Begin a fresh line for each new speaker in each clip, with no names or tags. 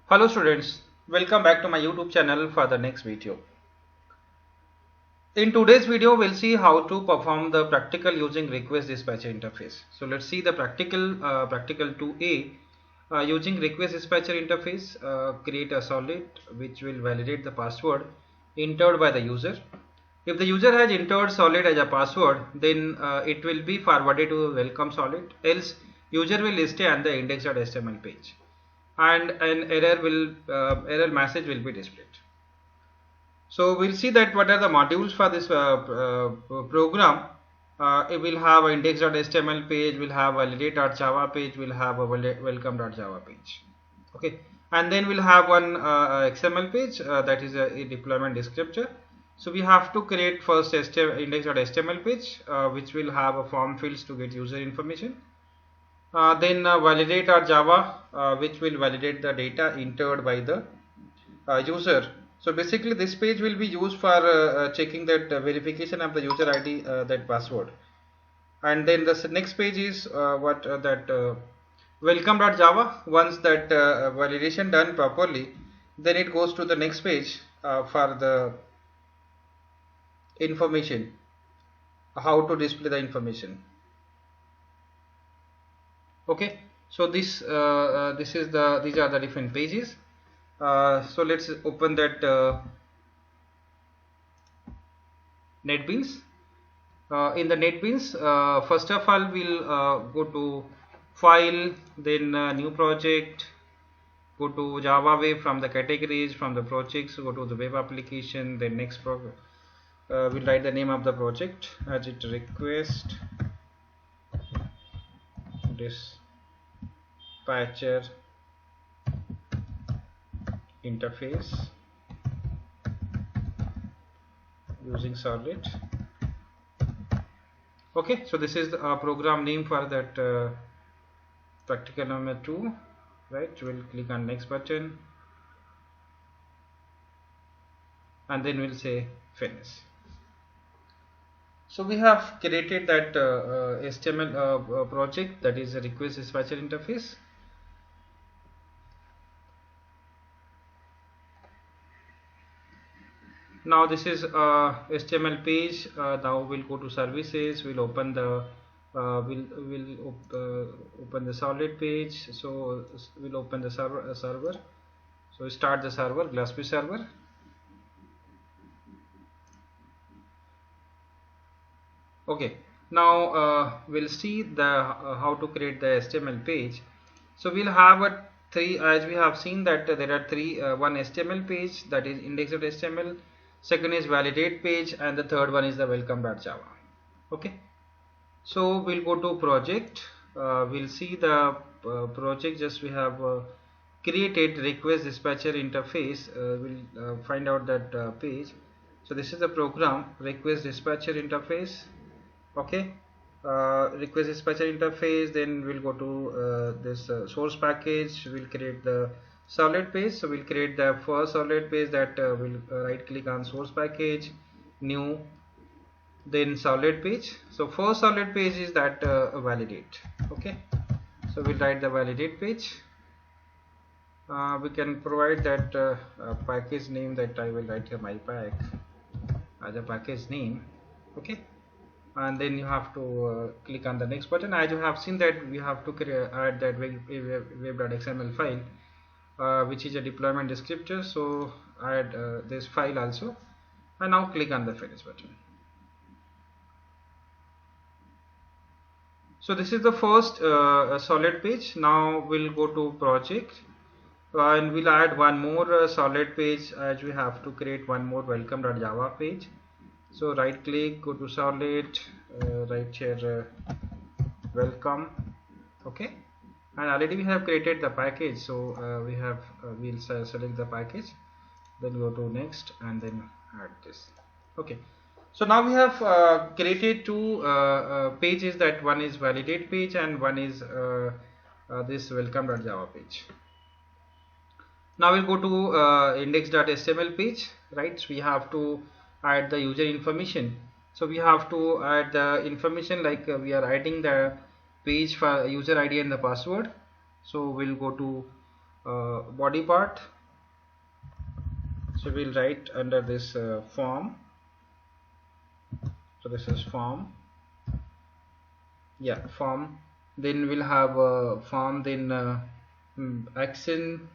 Hello students, welcome back to my YouTube channel for the next video. In today's video, we'll see how to perform the practical using request dispatcher interface. So let's see the practical 2A. Using request dispatcher interface, create a solid which will validate the password entered by the user. If the user has entered solid as a password, then it will be forwarded to welcome solid, else user will stay on the index.html page and an error message will be displayed. So we'll see that what are the modules for this program. It will have an index.html page, will have a validate.java page, will have a welcome.java page. Okay, and then we'll have one XML page that is a deployment descriptor. So we have to create first index.html page which will have a form fields to get user information. Then validate.java which will validate the data entered by the user. So basically this page will be used for checking that verification of the user ID, that password. And then the next page is welcome.java. Once that validation done properly, then it goes to the next page for the information, how to display the information. Okay, so these are the different pages. So let's open that NetBeans. In the NetBeans, first of all we'll go to file, then new project, go to Java Web from the categories, from the projects go to the web application, then next we'll write the name of the project as it request dispatcher interface using solid. Okay, so this is the program name for that practical number 2, right? We'll click on next button and then we'll say finish. So we have created that HTML project, that is a request dispatcher interface. Now this is HTML page. Now we'll go to services. We'll open the open the solid page. So we'll open the server. So start the server, Glassfish server. Okay. Now we'll see the how to create the HTML page. So we'll have a three, as we have seen that there are three. One HTML page, that is index.html. Second is validate page, and the third one is the welcome.java. Okay, so we'll go to project. We'll see the project. Just we have created request dispatcher interface. We'll find out that page. So this is the program, request dispatcher interface. Okay, request dispatcher interface. Then we'll go to this source package. We'll create the solid page. So we'll create the first solid page, that we'll right click on source package, new, then solid page. So first solid page is that validate. Okay, so we'll write the validate page. We can provide that package name, that I will write here mypack as a package name. Okay, and then you have to click on the next button. As you have seen that we have to add that web.xml file which is a deployment descriptor. So add this file also, and now click on the finish button. So this is the first solid page. Now we'll go to project and we'll add one more solid page, as we have to create one more welcome.java page. So right click, go to solid, right here welcome. Okay, and already we have created the package. So we'll select the package, then go to next and then add this. Okay, so now we have created two pages, that one is validate page and one is this welcome.java page. Now we'll go to index.html page, right? So we have to add the user information. So we have to add the information, like we are adding the page for user ID and the password. So we'll go to body part. So we'll write under this form. So this is form. Yeah, form. Then we'll have a form, then action.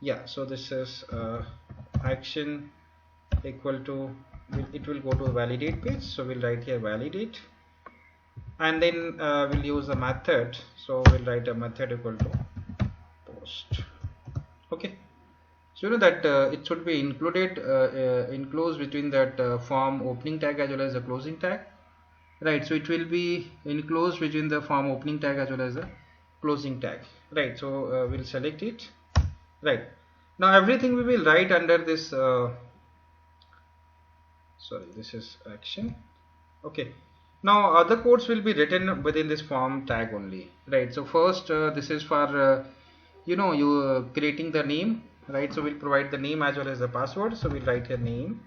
Yeah, so this is action equal to, it will go to validate page. So we'll write here validate, and then we'll use a method. So we'll write a method equal to post. Okay, so you know that it should be included enclosed between that form opening tag as well as the closing tag, right? So it will be enclosed between the form opening tag as well as the closing tag, right? So we'll select it, right? Now everything we will write under this sorry, this is action. Okay, now other codes will be written within this form tag only, right? So first this is for you know, you creating the name, right? So we'll provide the name as well as the password. So we'll write here name.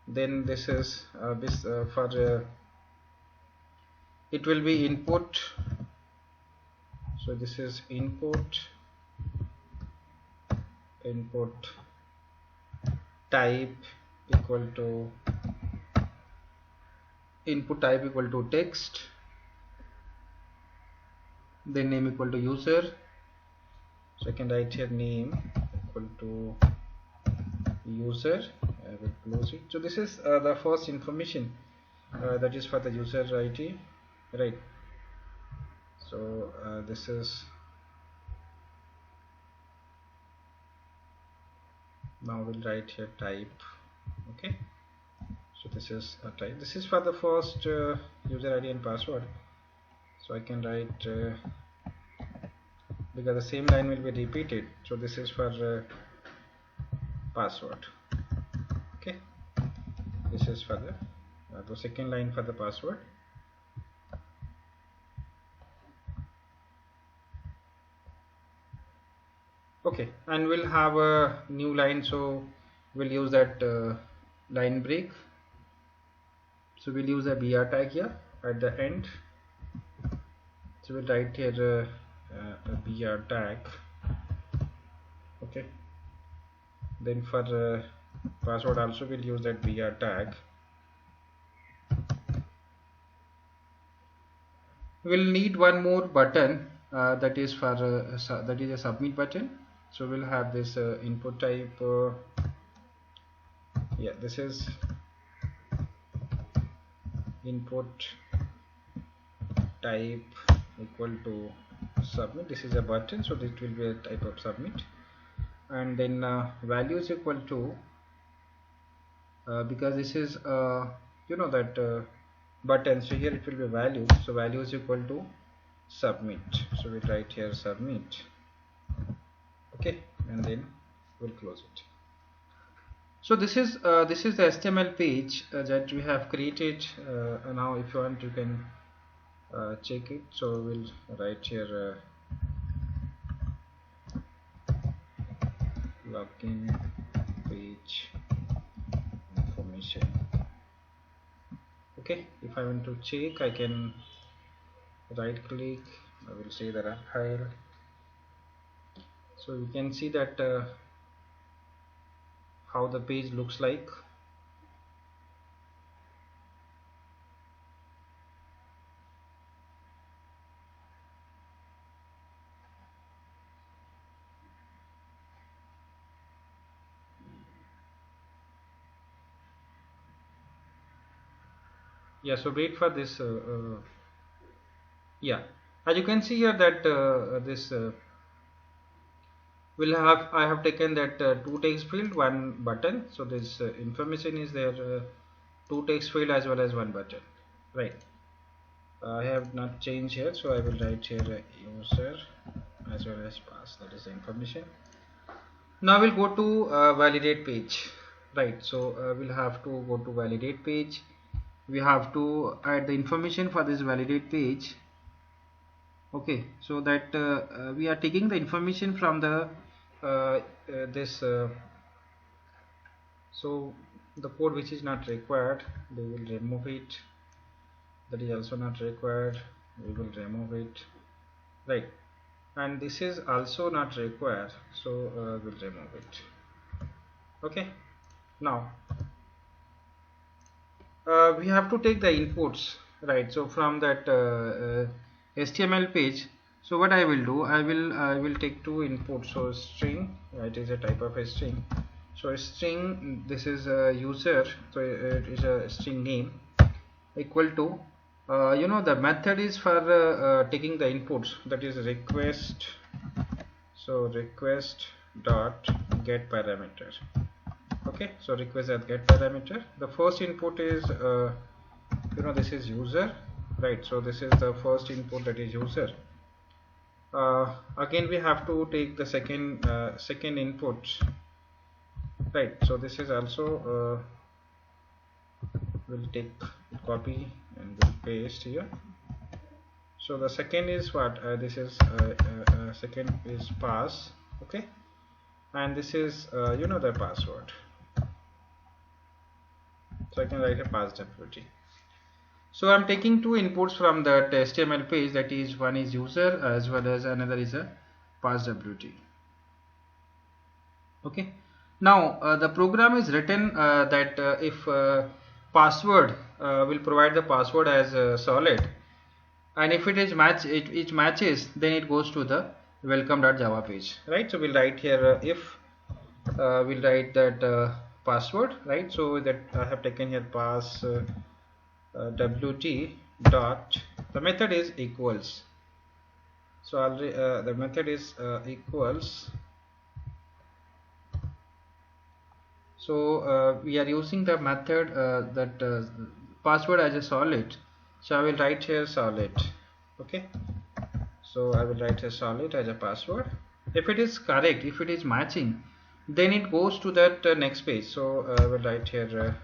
Then this is this for it will be input. So this is input type equal to input type equal to text, then name equal to user. So I can write here name equal to user. I will close it. So this is the first information that is for the user ID, right? So this is, now we'll write here type. Okay, so this is a type. This is for the first user ID and password. So I can write because the same line will be repeated. So this is for password. Okay, this is for the second line for the password. Okay, and we'll have a new line, so we'll use that line break. So we'll use a br tag here at the end. So we'll write here a br tag. Okay, then for password also we'll use that br tag. We'll need one more button that is for that is a submit button. So we'll have this input type. Yeah, this is input type equal to submit. This is a button, so this will be a type of submit. And then value is equal to because this is you know that button, so here it will be value, so value is equal to submit. So we write here submit. Okay, and then we'll close it. So this is the HTML page that we have created. Now if you want, you can check it. So we'll write here login page information. Okay, if I want to check, I can right click, I will say the file. So you can see that how the page looks like. Yeah, so wait for this. Yeah, as you can see here that this will have, I have taken that two text field, one button. So this information is there, two text field as well as one button, right? I have not changed here, so I will write here user as well as pass, that is the information. Now we'll go to validate page, right? So we'll have to go to validate page. We have to add the information for this validate page. Okay, so that we are taking the information from the this so the code which is not required, we will remove it. That is also not required, we will remove it, right? and this is also not required, so we'll remove it. Okay, now we have to take the inputs, right? So from that HTML page, so what I will do, I will take two inputs. So string, it is a type of a string. So a string, this is a user, so it is a string name, equal to the method is for taking the inputs, that is request. So request dot get parameter. Okay, so request dot get parameter. The first input is this is user, right? So this is the first input, that is user. Again we have to take the second input, right? So this is also we'll take copy and we'll paste here. So the second is what, this is second is pass. Okay, and this is the password. So I can write a passwd. So I'm taking two inputs from that HTML page, that is one is user as well as another is a passwd. Okay, now the program is written that if password will provide the password as solid, and if it is it matches, then it goes to the welcome.java page, right? So we'll write here if we'll write that password, right? So that I have taken here pass wt dot, the method is equals. So already the method is equals. So we are using the method that password as a solid. So I will write here solid. Okay, so I will write here solid as a password. If it is correct, if it is matching, then it goes to that next page. So I will write here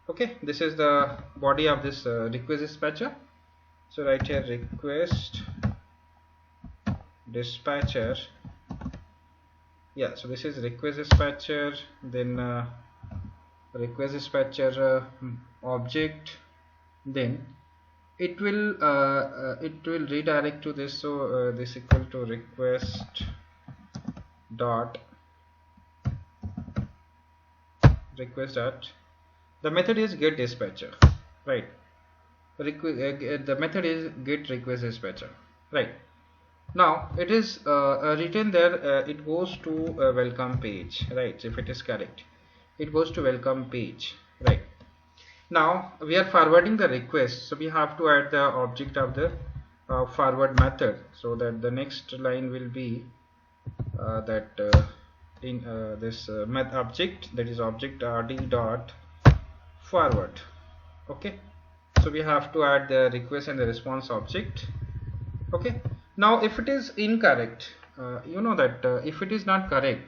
okay, this is the body of this request dispatcher. So write here request dispatcher. Yeah, so this is request dispatcher, then request dispatcher object, then it will redirect to this. So this equal to request dot the method is get dispatcher, right? The method is get request dispatcher, right? Now it is written there, it goes to welcome page, right? So if it is correct, it goes to welcome page, right? Now we are forwarding the request, so we have to add the object of the forward method, so that the next line will be that in this object, that is object rd dot forward. Okay, so we have to add the request and the response object. Okay, now if it is incorrect, if it is not correct,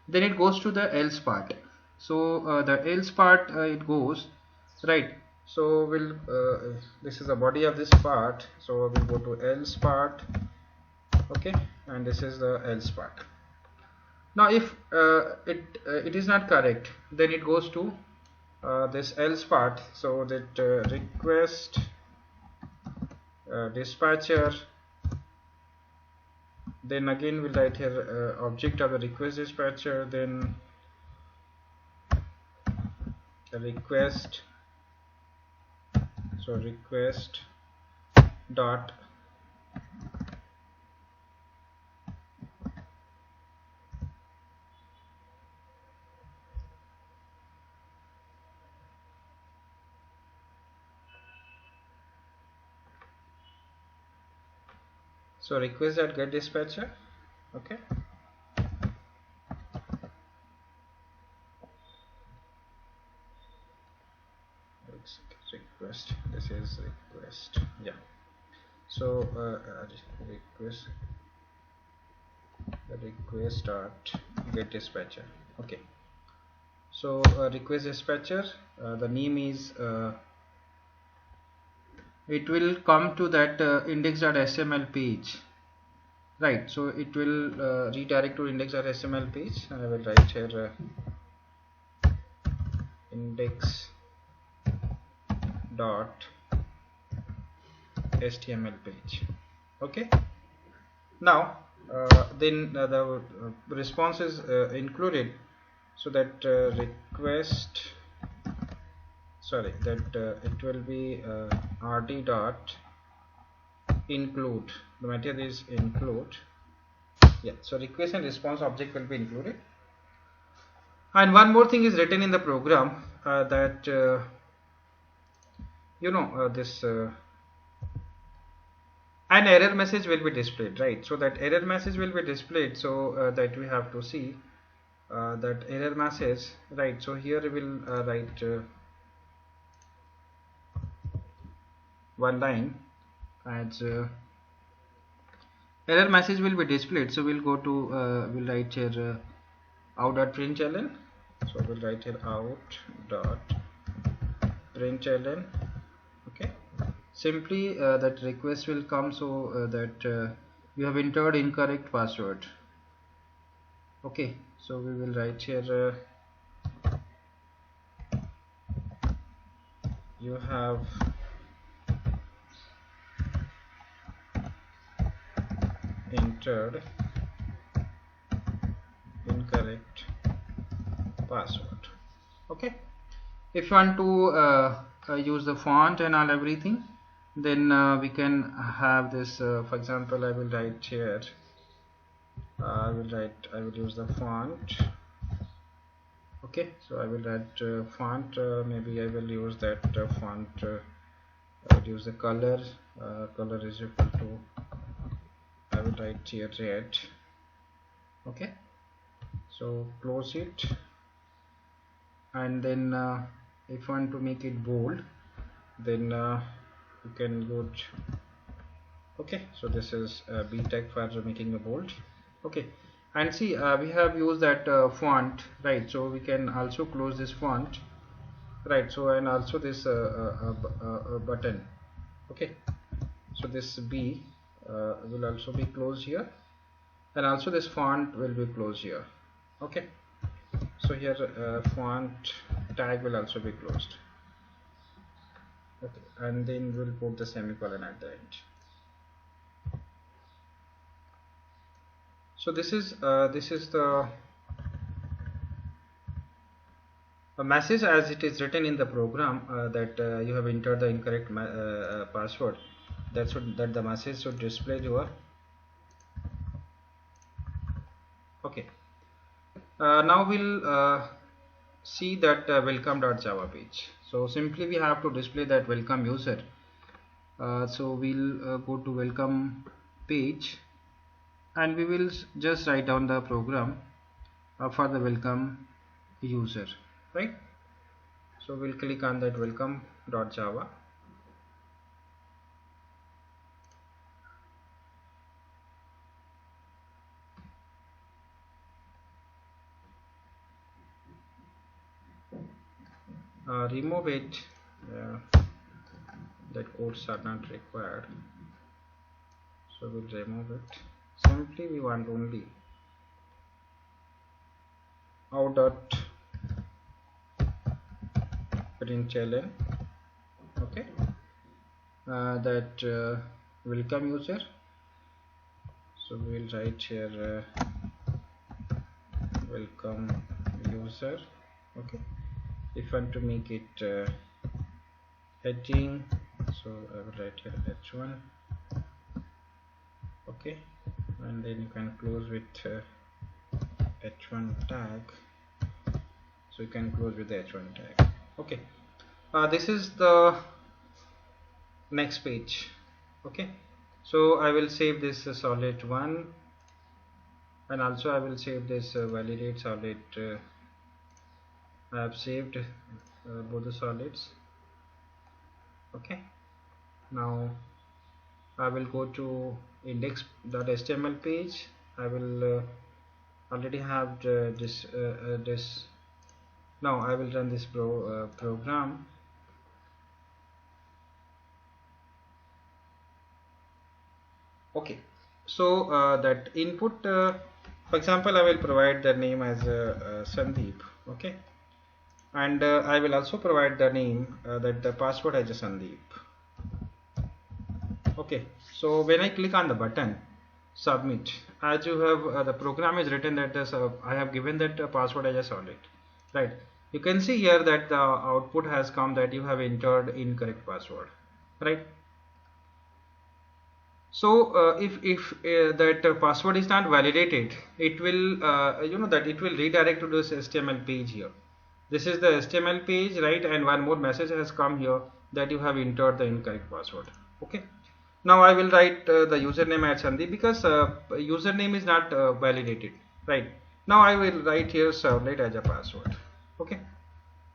then it goes to the else part. So the else part it goes, right? So we'll this is the body of this part, so we'll go to else part. Okay, and this is the else part. Now if it is not correct, then it goes to this else part. So that request dispatcher, then again we'll write here object of the request dispatcher, then request, so request dot so request dot get dispatcher. Okay, request, this is request, yeah. So request dot get dispatcher. Okay, so request dispatcher, the name is it will come to that index.html page, right? So it will redirect to index.html page, and I will write here index dot html page. Okay, now then the response is included, so that request, sorry, that it will be rd dot include, the method is include, yeah, so request and response object will be included. And one more thing is written in the program, that this an error message will be displayed, right? So that error message will be displayed, so that we have to see that error message, right? So here we will write one line as error message will be displayed. So we'll go to we'll write here out.println. So we'll write here out.println. okay, simply that request will come, so that you have entered incorrect password. Okay, so we will write here you have entered incorrect password. Okay, if you want to use the font and all everything, then we can have this, for example, I will write here, I will use the font. Okay, so I will write font, maybe I will use that font, I will use the color, color is equal to, I will write here red. Okay, so close it, and then if you want to make it bold, then you can go to, okay, so this is B tag for making a bold. Okay, and see we have used that font, right? So we can also close this font, right? So and also this button. Okay, so this B will also be closed here, and also this font will be closed here. Okay, so here font tag will also be closed. Okay, and then we'll put the semicolon at the end. So this is the message as it is written in the program, that you have entered the incorrect password. That the message should display your. Okay, now we'll see that welcome.java page. So simply we have to display that welcome user. So we'll go to welcome page, and we will just write down the program for the welcome user, right? So we'll click on that welcome.java. Remove it, that codes are not required, so we'll remove it. Simply we want only out.println, okay, that welcome user. So we will write here welcome user. Okay, if you want to make it heading, so I will write here h1. Okay, and then you can close with h1 tag, so you can close with the h1 tag. Okay, this is the next page. Okay, so I will save this solid 1, and also I will save this validate solid. I have saved both the solids. Okay, now I will go to index.html page. I will already have this. Now I will run this program. Okay, so that input, for example, I will provide the name as Sandeep. Okay, and I will also provide the name that the password as a Sandeep. Okay, so when I click on the button submit, as you have the program is written that this I have given that password as a solid, right? You can see here that the output has come that you have entered incorrect password, right? So if that password is not validated, it will that it will redirect to this HTML page here. This is the HTML page, right? And one more message has come here that you have entered the incorrect password. Okay. Now I will write the username at Sandeep because username is not validated, right? Now I will write here servlet as a password. Okay.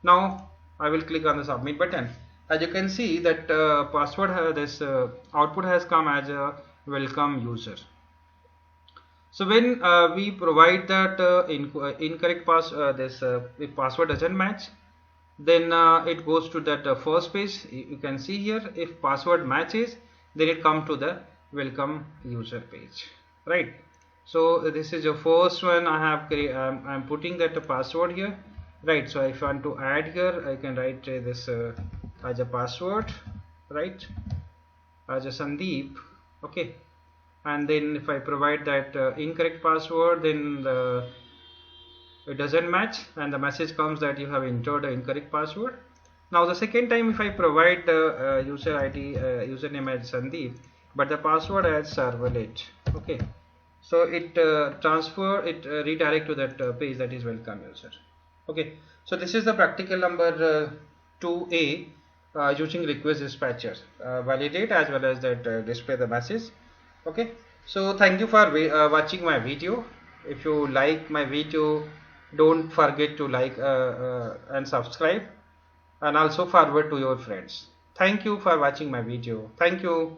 Now I will click on the submit button. As you can see that password this output has come as a welcome user. So when we provide that incorrect if password doesn't match, then it goes to that first page. You can see here if password matches, then it come to the welcome user page, right? So this is your first one. I'm putting that password here, right? So if I want to add here, I can write this as a password, right, as a Sandeep. Okay, and then if I provide that incorrect password, then it doesn't match and the message comes that you have entered an incorrect password. Now the second time if I provide the user ID username as Sandeep but the password as servlet, okay, so it redirect to that page that is welcome user. Okay, so this is the practical number 2A using request dispatcher, validate as well as that display the message. Okay, so thank you for watching my video. If you like my video, don't forget to like and subscribe and also forward to your friends. Thank you for watching my video. Thank you.